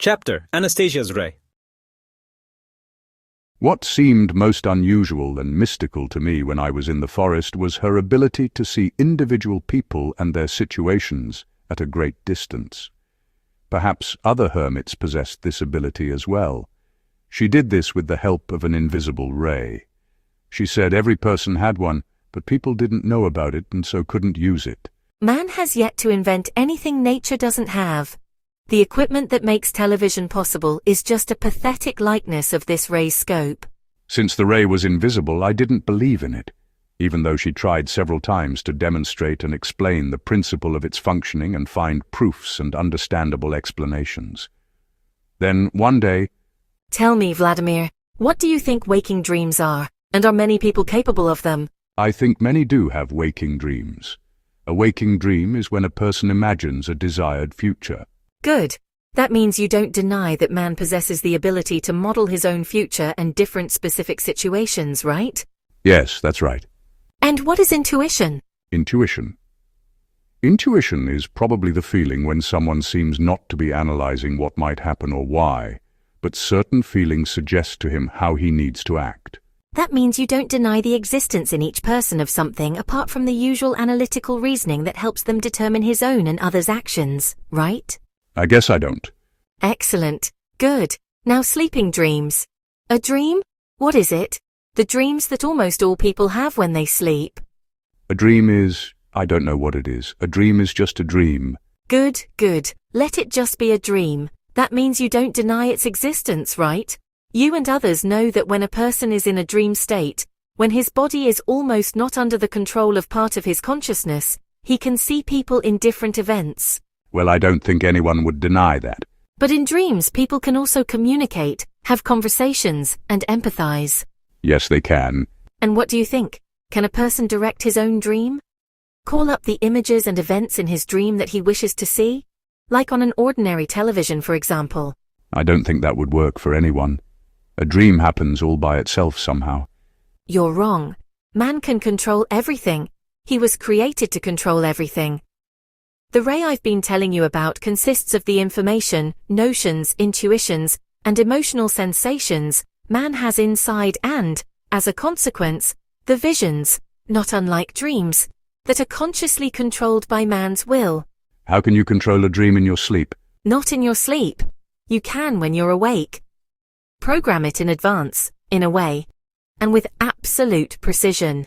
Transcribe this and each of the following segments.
Chapter Anastasia's Ray. What seemed most unusual and mystical to me when I was in the forest was her ability to see individual people and their situations at a great distance. Perhaps other hermits possessed this ability as well. She did this with the help of an invisible ray. She said every person had one, but people didn't know about it and so couldn't use it. Man has yet to invent anything nature doesn't have. The equipment that makes television possible is just a pathetic likeness of this ray's scope. Since the ray was invisible, I didn't believe in it, even though she tried several times to demonstrate and explain the principle of its functioning and find proofs and understandable explanations. Then, one day, Tell me, Vladimir, what do you think waking dreams are, and are many people capable of them? I think many do have waking dreams. A waking dream is when a person imagines a desired future. Good. That means you don't deny that man possesses the ability to model his own future and different specific situations, right? Yes, that's right. And what is intuition? Intuition. Intuition is probably the feeling when someone seems not to be analyzing what might happen or why, but certain feelings suggest to him how he needs to act. That means you don't deny the existence in each person of something apart from the usual analytical reasoning that helps them determine his own and others' actions, right? I guess I don't. Excellent. Good. Now sleeping dreams. A dream? What is it? The dreams that almost all people have when they sleep. A dream is, I don't know what it is. A dream is just a dream. Good, good. Let it just be a dream. That means you don't deny its existence, right? You and others know that when a person is in a dream state, when his body is almost not under the control of part of his consciousness, he can see people in different events. Well, I don't think anyone would deny that. But in dreams, people can also communicate, have conversations, and empathize. Yes, they can. And what do you think? Can a person direct his own dream? Call up the images and events in his dream that he wishes to see? Like on an ordinary television, for example. I don't think that would work for anyone. A dream happens all by itself somehow. You're wrong. Man can control everything. He was created to control everything. The ray I've been telling you about consists of the information, notions, intuitions, and emotional sensations man has inside and, as a consequence, the visions, not unlike dreams, that are consciously controlled by man's will. How can you control a dream in your sleep? Not in your sleep. You can when you're awake. Program it in advance, in a way, and with absolute precision.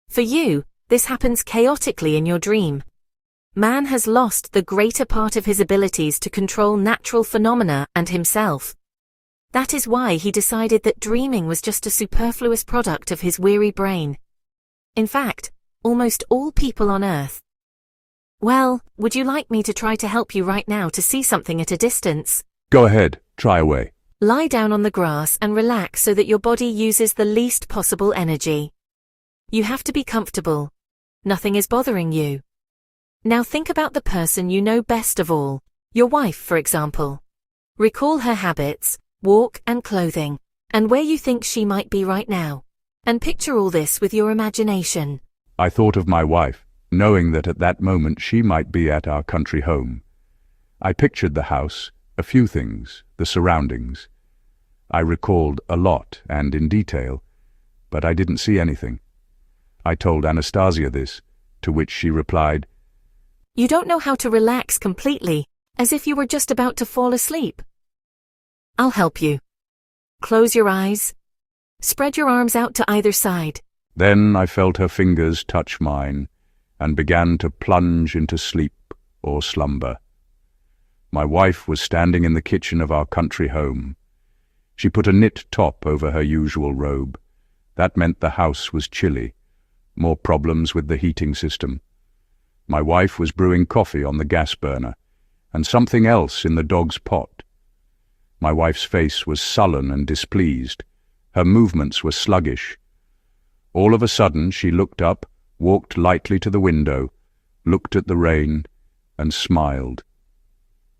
For you, this happens chaotically in your dream. Man has lost the greater part of his abilities to control natural phenomena and himself. That is why he decided that dreaming was just a superfluous product of his weary brain. In fact, almost all people on Earth. Well, would you like me to try to help you right now to see something at a distance? Go ahead, try away. Lie down on the grass and relax so that your body uses the least possible energy. You have to be comfortable. Nothing is bothering you. Now think about the person you know best of all, your wife, for example. Recall her habits, walk and clothing, and where you think she might be right now. And picture all this with your imagination. I thought of my wife, knowing that at that moment she might be at our country home. I pictured the house, a few things, the surroundings. I recalled a lot and in detail, but I didn't see anything. I told Anastasia this, to which she replied, You don't know how to relax completely, as if you were just about to fall asleep. I'll help you. Close your eyes. Spread your arms out to either side. Then I felt her fingers touch mine and began to plunge into sleep or slumber. My wife was standing in the kitchen of our country home. She put a knit top over her usual robe. That meant the house was chilly. More problems with the heating system. My wife was brewing coffee on the gas burner, and something else in the dog's pot. My wife's face was sullen and displeased. Her movements were sluggish. All of a sudden she looked up, walked lightly to the window, looked at the rain, and smiled.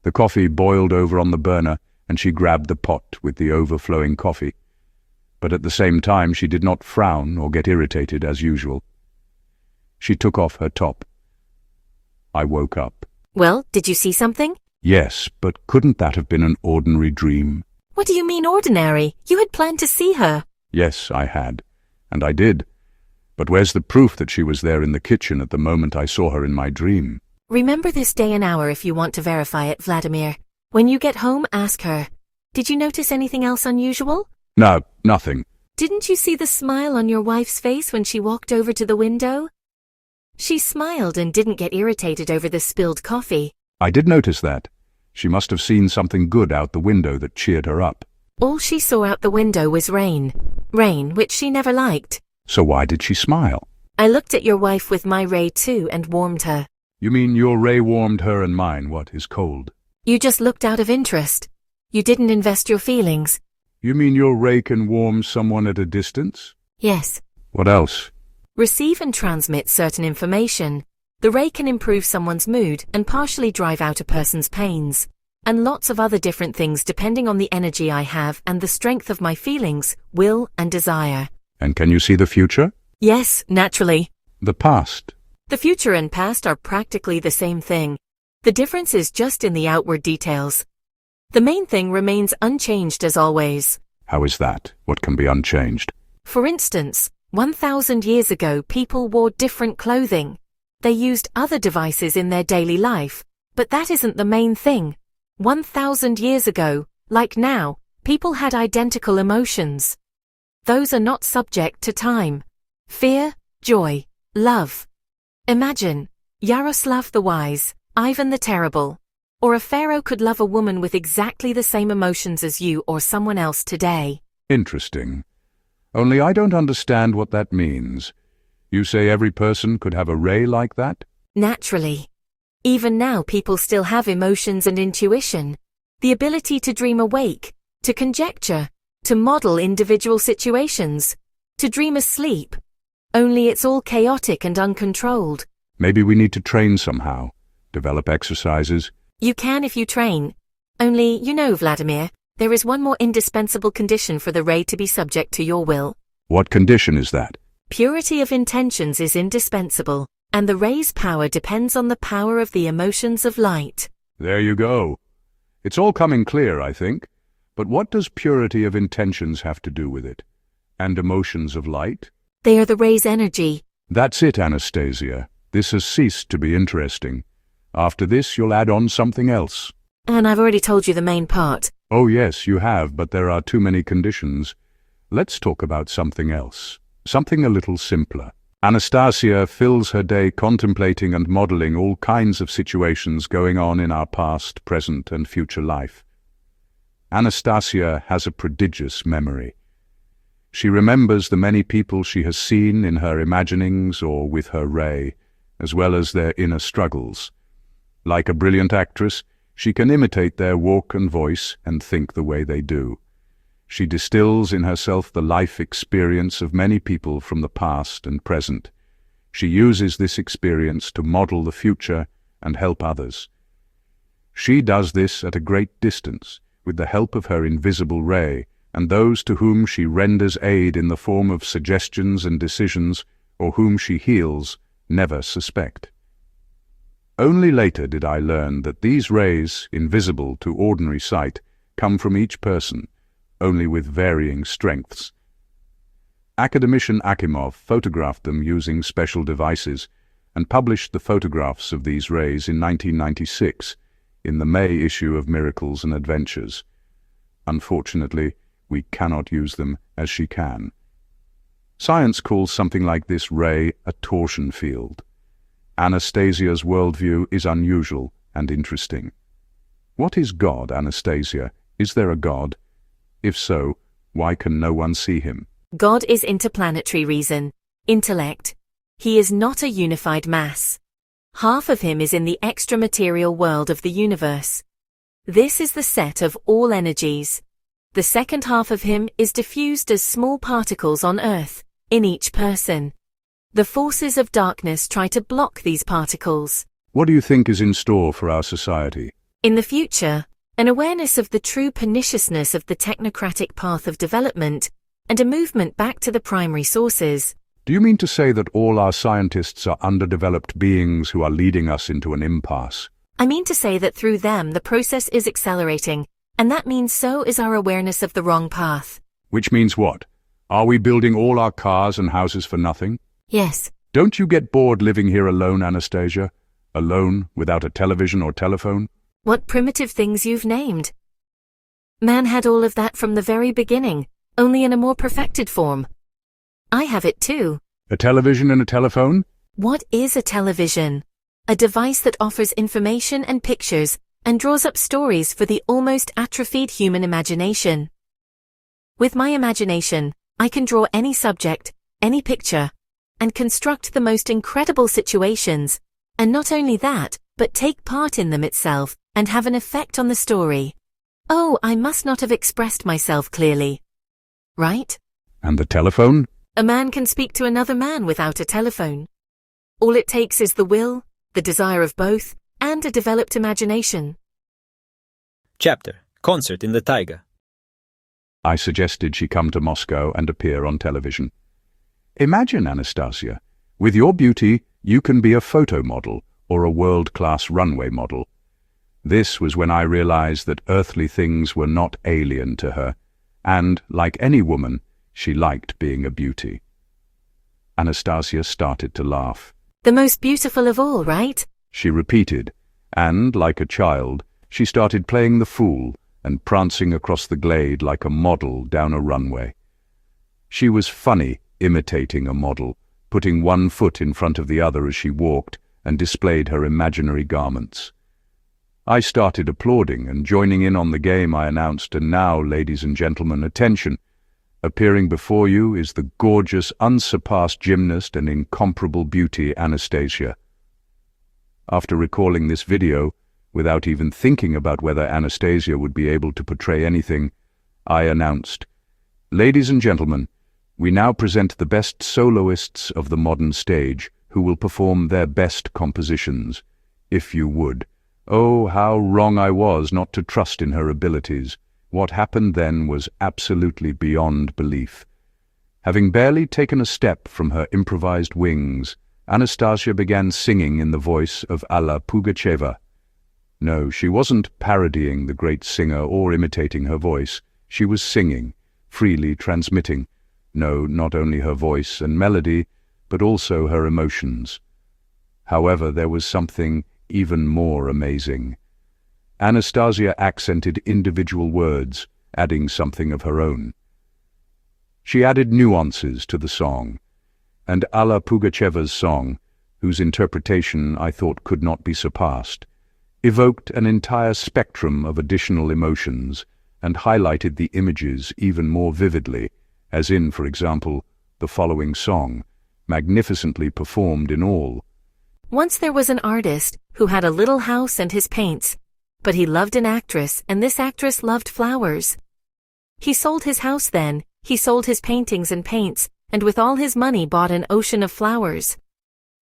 The coffee boiled over on the burner, and she grabbed the pot with the overflowing coffee. But at the same time she did not frown or get irritated as usual. She took off her top. I woke up. Well, did you see something? Yes, but couldn't that have been an ordinary dream? What do you mean ordinary? You had planned to see her. Yes, I had. And I did. But where's the proof that she was there in the kitchen at the moment I saw her in my dream? Remember this day and hour if you want to verify it, Vladimir. When you get home, ask her. Did you notice anything else unusual? No, nothing. Didn't you see the smile on your wife's face when she walked over to the window? She smiled and didn't get irritated over the spilled coffee. I did notice that. She must have seen something good out the window that cheered her up. All she saw out the window was rain. Rain, which she never liked. So why did she smile? I looked at your wife with my ray too and warmed her. You mean your ray warmed her and mine, what, is cold? You just looked out of interest. You didn't invest your feelings. You mean your ray can warm someone at a distance? Yes. What else? Receive and transmit certain information. The ray can improve someone's mood and partially drive out a person's pains. And lots of other different things depending on the energy I have and the strength of my feelings, will and desire. And can you see the future? Yes, naturally. The past? The future and past are practically the same thing. The difference is just in the outward details. The main thing remains unchanged as always. How is that? What can be unchanged? For instance, 1,000 years ago people wore different clothing. They used other devices in their daily life, but that isn't the main thing. 1,000 years ago, like now, people had identical emotions. Those are not subject to time. Fear, joy, love. Imagine, Yaroslav the Wise, Ivan the Terrible, or a pharaoh could love a woman with exactly the same emotions as you or someone else today. Interesting. Only I don't understand what that means. You say every person could have a ray like that? Naturally. Even now people still have emotions and intuition, the ability to dream awake, to conjecture, to model individual situations, to dream asleep. Only it's all chaotic and uncontrolled. Maybe we need to train somehow, develop exercises. You can if you train. Only, you know, Vladimir, there is one more indispensable condition for the ray to be subject to your will. What condition is that? Purity of intentions is indispensable, and the ray's power depends on the power of the emotions of light. There you go. It's all coming clear, I think. But what does purity of intentions have to do with it? And emotions of light? They are the ray's energy. That's it, Anastasia. This has ceased to be interesting. After this, you'll add on something else. And I've already told you the main part. Oh yes, you have, but there are too many conditions. Let's talk about something else. Something a little simpler. Anastasia fills her day contemplating and modeling all kinds of situations going on in our past, present, and future life. Anastasia has a prodigious memory. She remembers the many people she has seen in her imaginings or with her ray, as well as their inner struggles. Like a brilliant actress, she can imitate their walk and voice and think the way they do. She distills in herself the life experience of many people from the past and present. She uses this experience to model the future and help others. She does this at a great distance, with the help of her invisible ray, and those to whom she renders aid in the form of suggestions and decisions, or whom she heals, never suspect. Only later did I learn that these rays, invisible to ordinary sight, come from each person, only with varying strengths. Academician Akimov photographed them using special devices and published the photographs of these rays in 1996 in the May issue of Miracles and Adventures. Unfortunately, we cannot use them as she can. Science calls something like this ray a torsion field. Anastasia's worldview is unusual and interesting. What is God, Anastasia? Is there a God? If so, why can no one see him? God is interplanetary reason, intellect. He is not a unified mass. Half of him is in the extra-material world of the universe. This is the set of all energies. The second half of him is diffused as small particles on Earth, in each person. The forces of darkness try to block these particles. What do you think is in store for our society? In the future, an awareness of the true perniciousness of the technocratic path of development, and a movement back to the primary sources. Do you mean to say that all our scientists are underdeveloped beings who are leading us into an impasse? I mean to say that through them the process is accelerating, and that means so is our awareness of the wrong path. Which means what? Are we building all our cars and houses for nothing? Yes. Don't you get bored living here alone, Anastasia? Alone, without a television or telephone? What primitive things you've named. Man had all of that from the very beginning, only in a more perfected form. I have it too. A television and a telephone? What is a television? A device that offers information and pictures and draws up stories for the almost atrophied human imagination. With my imagination, I can draw any subject, any picture, and construct the most incredible situations, and not only that, but take part in them itself and have an effect on the story. Oh, I must not have expressed myself clearly. Right? And the telephone? A man can speak to another man without a telephone. All it takes is the will, the desire of both, and a developed imagination. Chapter: Concert in the Taiga. I suggested she come to Moscow and appear on television. Imagine, Anastasia, with your beauty, you can be a photo model or a world-class runway model. This was when I realized that earthly things were not alien to her, and, like any woman, she liked being a beauty. Anastasia started to laugh. The most beautiful of all, right? She repeated, and, like a child, she started playing the fool and prancing across the glade like a model down a runway. She was funny, imitating a model, putting one foot in front of the other as she walked and displayed her imaginary garments. I started applauding and joining in on the game. I announced, "And now, ladies and gentlemen, attention. Appearing before you is the gorgeous, unsurpassed gymnast and incomparable beauty Anastasia." After recalling this video, without even thinking about whether Anastasia would be able to portray anything, I announced, "Ladies and gentlemen, we now present the best soloists of the modern stage who will perform their best compositions. If you would." Oh, how wrong I was not to trust in her abilities. What happened then was absolutely beyond belief. Having barely taken a step from her improvised wings, Anastasia began singing in the voice of Alla Pugacheva. No, she wasn't parodying the great singer or imitating her voice. She was singing, freely transmitting, no, not only her voice and melody, but also her emotions. However, there was something even more amazing. Anastasia accented individual words, adding something of her own. She added nuances to the song, and Alla Pugacheva's song, whose interpretation I thought could not be surpassed, evoked an entire spectrum of additional emotions and highlighted the images even more vividly, as in, for example, the following song, magnificently performed in all. Once there was an artist who had a little house and his paints, but he loved an actress and this actress loved flowers. He sold his house then, he sold his paintings and paints, and with all his money bought an ocean of flowers.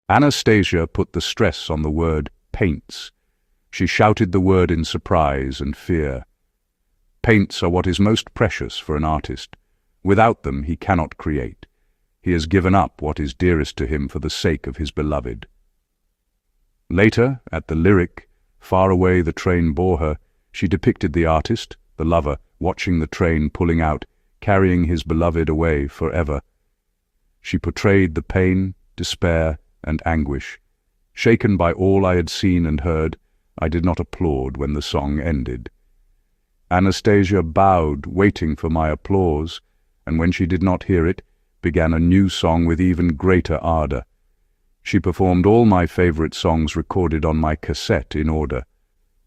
Anastasia put the stress on the word paints. She shouted the word in surprise and fear. Paints are what is most precious for an artist. Without them he cannot create. He has given up what is dearest to him for the sake of his beloved. Later, at the lyric, "Far away the train bore her," she depicted the artist, the lover, watching the train pulling out, carrying his beloved away forever. She portrayed the pain, despair, and anguish. Shaken by all I had seen and heard, I did not applaud when the song ended. Anastasia bowed, waiting for my applause, and when she did not hear it, began a new song with even greater ardor. She performed all my favorite songs recorded on my cassette in order,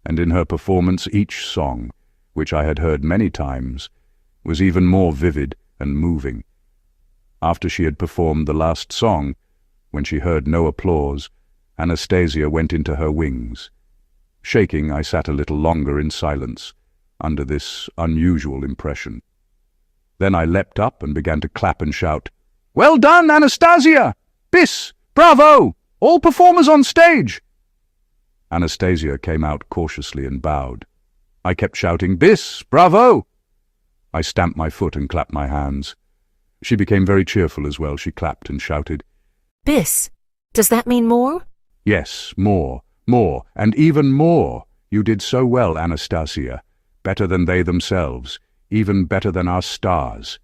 and in her performance each song, which I had heard many times, was even more vivid and moving. After she had performed the last song, when she heard no applause, Anastasia went into her wings. Shaking, I sat a little longer in silence, under this unusual impression. Then I leapt up and began to clap and shout, "Well done, Anastasia! Bis! Bravo! All performers on stage!" Anastasia came out cautiously and bowed. I kept shouting, "Bis! Bravo!" I stamped my foot and clapped my hands. She became very cheerful as well. She clapped and shouted, Bis, does that mean more? "Yes, more. More, and even more. You did so well, Anastasia. Better than they themselves, even better than our stars."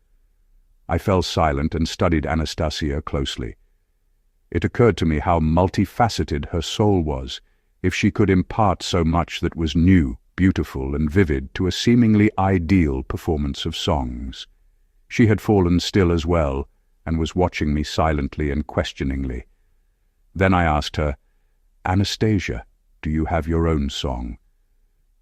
I fell silent and studied Anastasia closely. It occurred to me how multifaceted her soul was, if she could impart so much that was new, beautiful, and vivid to a seemingly ideal performance of songs. She had fallen still as well, and was watching me silently and questioningly. Then I asked her, "Anastasia, do you have your own song?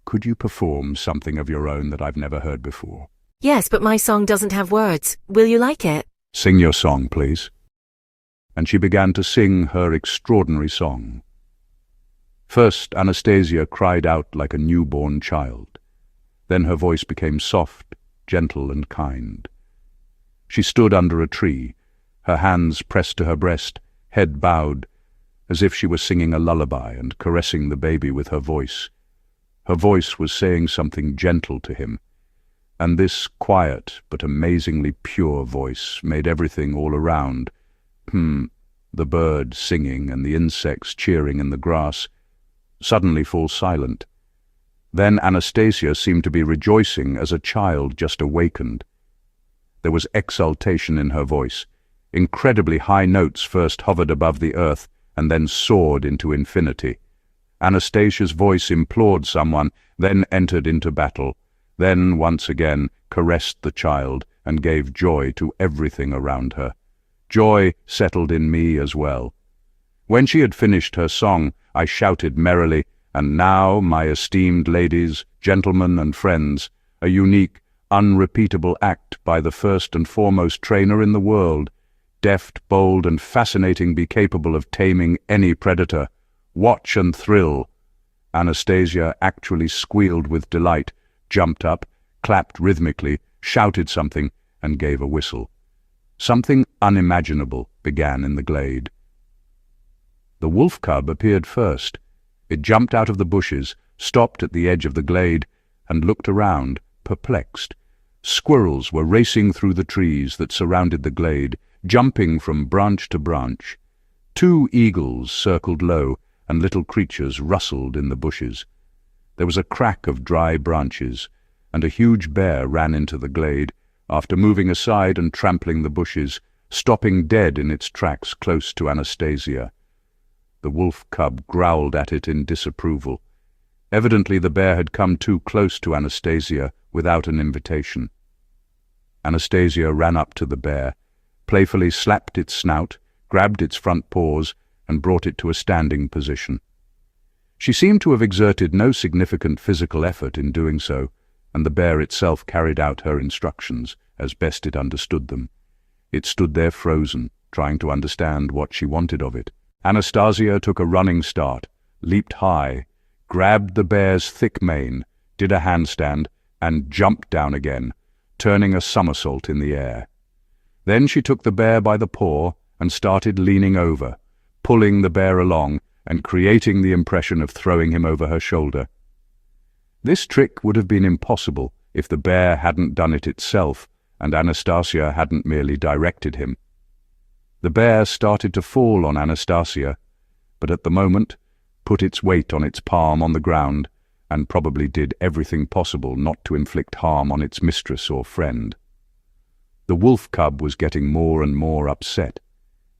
Could you perform something of your own that I've never heard before?" Yes, but my song doesn't have words. Will you like it? "Sing your song, please." And she began to sing her extraordinary song. First, Anastasia cried out like a newborn child. Then her voice became soft, gentle, and kind. She stood under a tree, her hands pressed to her breast, head bowed, as if she were singing a lullaby and caressing the baby with her voice. Her voice was saying something gentle to him, and this quiet but amazingly pure voice made everything all around, the birds singing and the insects cheering in the grass, suddenly fall silent. Then Anastasia seemed to be rejoicing as a child just awakened. There was exultation in her voice. Incredibly high notes first hovered above the earth and then soared into infinity. Anastasia's voice implored someone, then entered into battle, then once again caressed the child and gave joy to everything around her. Joy settled in me as well. When she had finished her song, I shouted merrily, "And now, my esteemed ladies, gentlemen, and friends, a unique, unrepeatable act by the first and foremost trainer in the world, deft, bold, and fascinating, be capable of taming any predator. Watch and thrill." Anastasia actually squealed with delight, jumped up, clapped rhythmically, shouted something, and gave a whistle. Something unimaginable began in the glade. The wolf cub appeared first. It jumped out of the bushes, stopped at the edge of the glade, and looked around, perplexed. Squirrels were racing through the trees that surrounded the glade, jumping from branch to branch. 2 eagles circled low, and little creatures rustled in the bushes. There was a crack of dry branches, and a huge bear ran into the glade, after moving aside and trampling the bushes, stopping dead in its tracks close to Anastasia. The wolf cub growled at it in disapproval. Evidently the bear had come too close to Anastasia without an invitation. Anastasia ran up to the bear, playfully slapped its snout, grabbed its front paws, and brought it to a standing position. She seemed to have exerted no significant physical effort in doing so, and the bear itself carried out her instructions as best it understood them. It stood there frozen, trying to understand what she wanted of it. Anastasia took a running start, leaped high, grabbed the bear's thick mane, did a handstand, and jumped down again, turning a somersault in the air. Then she took the bear by the paw and started leaning over, pulling the bear along and creating the impression of throwing him over her shoulder. This trick would have been impossible if the bear hadn't done it itself and Anastasia hadn't merely directed him. The bear started to fall on Anastasia, but at the moment put its weight on its palm on the ground and probably did everything possible not to inflict harm on its mistress or friend. The wolf cub was getting more and more upset.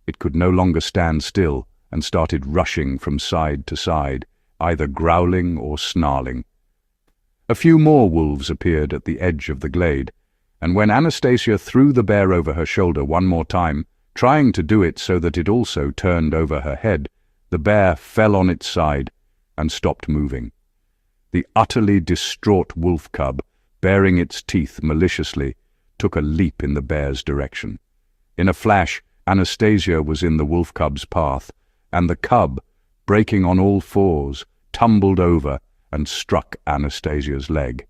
It could no longer stand still and started rushing from side to side, either growling or snarling. A few more wolves appeared at the edge of the glade, and when Anastasia threw the bear over her shoulder one more time, trying to do it so that it also turned over her head, the bear fell on its side and stopped moving. The utterly distraught wolf cub, baring its teeth maliciously, took a leap in the bear's direction. In a flash, Anastasia was in the wolf cub's path, and the cub, breaking on all fours, tumbled over and struck Anastasia's leg.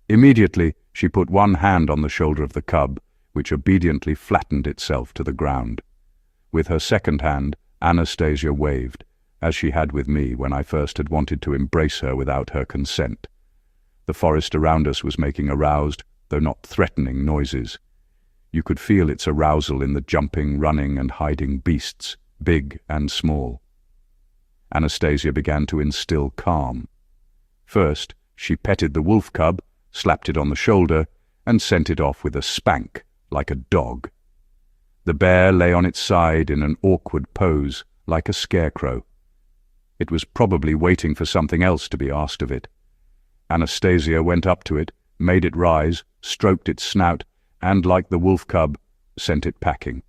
Immediately, she put one hand on the shoulder of the cub, which obediently flattened itself to the ground. With her second hand, Anastasia waved, as she had with me when I first had wanted to embrace her without her consent. The forest around us was making aroused, though not threatening, noises. You could feel its arousal in the jumping, running, and hiding beasts, big and small. Anastasia began to instill calm. First, she petted the wolf cub, slapped it on the shoulder, and sent it off with a spank, like a dog. The bear lay on its side in an awkward pose, like a scarecrow. It was probably waiting for something else to be asked of it. Anastasia went up to it, made it rise, stroked its snout, and, like the wolf cub, sent it packing.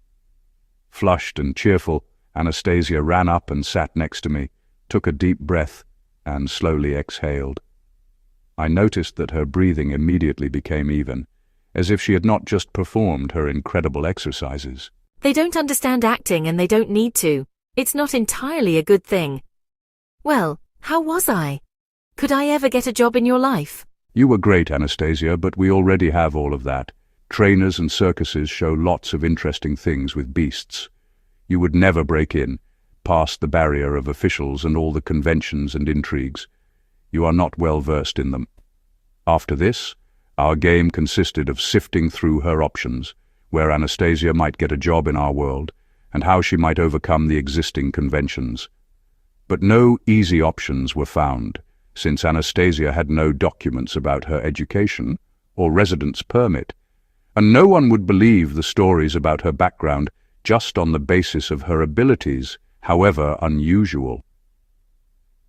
Flushed and cheerful, Anastasia ran up and sat next to me, took a deep breath, and slowly exhaled. I noticed that her breathing immediately became even, as if she had not just performed her incredible exercises. They don't understand acting and they don't need to. It's not entirely a good thing. Well, how was I? Could I ever get a job in your life? You were great, Anastasia, but we already have all of that. Trainers and circuses show lots of interesting things with beasts. You would never break in, past the barrier of officials and all the conventions and intrigues. You are not well versed in them. After this, our game consisted of sifting through her options, where Anastasia might get a job in our world, and how she might overcome the existing conventions. But no easy options were found, since Anastasia had no documents about her education or residence permit, and no one would believe the stories about her background just on the basis of her abilities, however unusual.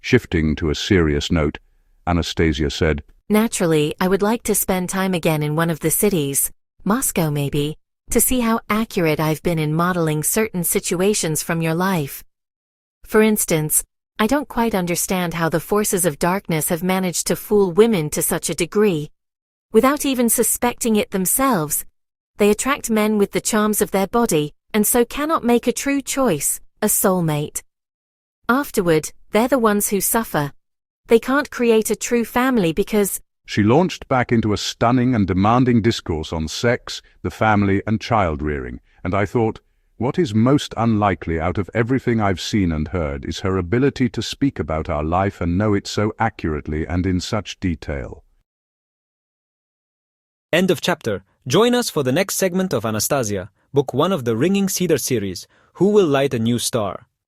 Shifting to a serious note, Anastasia said, Naturally, I would like to spend time again in one of the cities, Moscow maybe, to see how accurate I've been in modeling certain situations from your life. For instance, I don't quite understand how the forces of darkness have managed to fool women to such a degree. Without even suspecting it themselves, they attract men with the charms of their body, and so cannot make a true choice, a soulmate. Afterward, they're the ones who suffer. They can't create a true family because... She launched back into a stunning and demanding discourse on sex, the family, and child-rearing, and I thought, what is most unlikely out of everything I've seen and heard is her ability to speak about our life and know it so accurately and in such detail. End of chapter. Join us for the next segment of Anastasia, Book 1 of the Ringing Cedars series, Who Will Light a New Star?